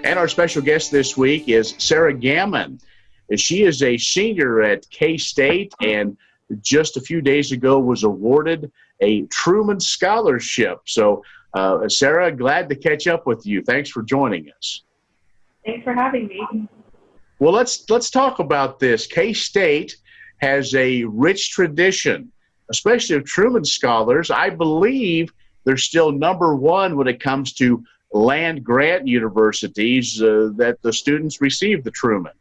And our special guest this week is Sara Gammon. She is a senior at K-State and just a few days ago was awarded a Truman Scholarship. So, Sara, glad to catch up with you. Thanks for joining us. Thanks for having me. Well, let's talk about this. K-State has a rich tradition, especially of Truman Scholars. I believe they're still number one when it comes to land grant universities that the students receive the Truman.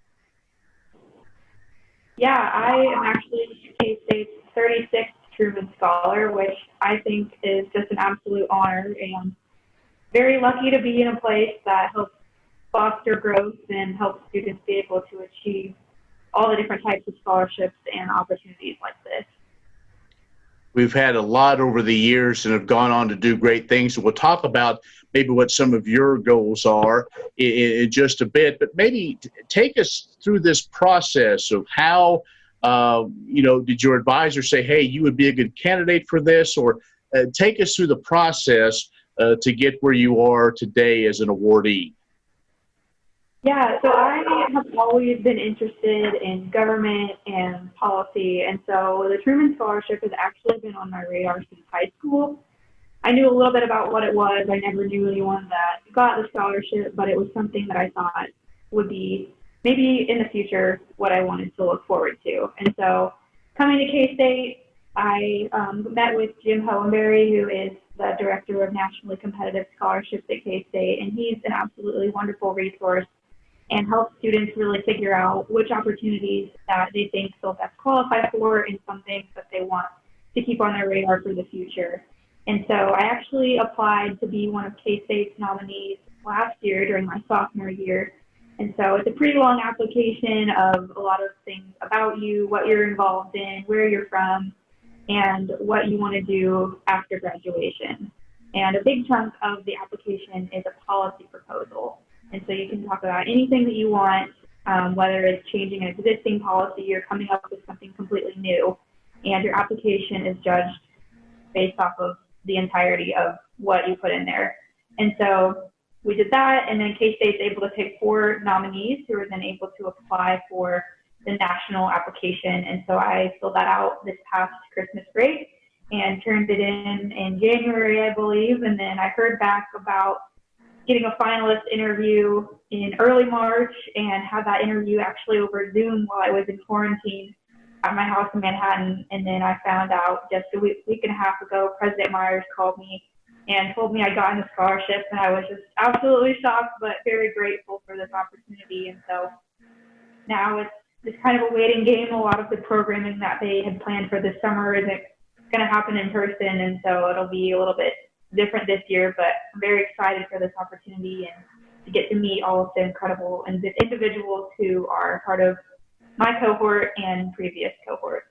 Yeah, I am actually K-State's 36th Truman Scholar, which I think is just an absolute honor, and very lucky to be in a place that helps foster growth and help students be able to achieve all the different types of scholarships and opportunities like this. We've had a lot over the years and have gone on to do great things. So we'll talk about maybe what some of your goals are in just a bit, but maybe take us through this process of how, did your advisor say, hey, you would be a good candidate for this, or take us through the process to get where you are today as an awardee? Yeah, so I have always been interested in government and policy, and so the Truman Scholarship has actually been on my radar since high school. I knew a little bit about what it was. I never knew anyone that got the scholarship, but it was something that I thought would be maybe in the future what I wanted to look forward to. And so coming to K-State, I met with Jim Hohenberry, who is the Director of Nationally Competitive Scholarships at K-State, and he's an absolutely wonderful resource and help students really figure out which opportunities that they think they'll best qualify for and some things that they want to keep on their radar for the future. And so I actually applied to be one of K-State's nominees last year during my sophomore year. And so it's a pretty long application of a lot of things about you, what you're involved in, where you're from, and what you want to do after graduation. And a big chunk of the application is a policy proposal. And so you can talk about anything that you want, whether it's changing an existing policy or coming up with something completely new. And your application is judged based off of the entirety of what you put in there. And so we did that, and then K-State's able to pick 4 nominees who are then able to apply for the national application. And so I filled that out this past Christmas break and turned it in January, I believe. And then I heard back about getting a finalist interview in early March and had that interview actually over Zoom while I was in quarantine at my house in Manhattan. And then I found out just a week and a half ago, President Myers called me and told me I got in the scholarship, and I was just absolutely shocked, but very grateful for this opportunity. And so now it's just kind of a waiting game. A lot of the programming that they had planned for this summer isn't going to happen in person, and so it'll be a little bit different this year, but I'm very excited for this opportunity and to get to meet all of the incredible individuals who are part of my cohort and previous cohorts.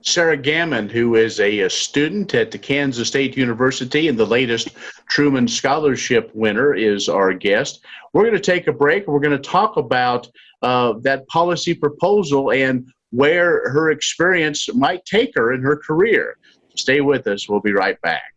Sara Gammon, who is a student at the Kansas State University and the latest Truman Scholarship winner, is our guest. We're going to take a break. We're going to talk about that policy proposal and where her experience might take her in her career. Stay with us. We'll be right back.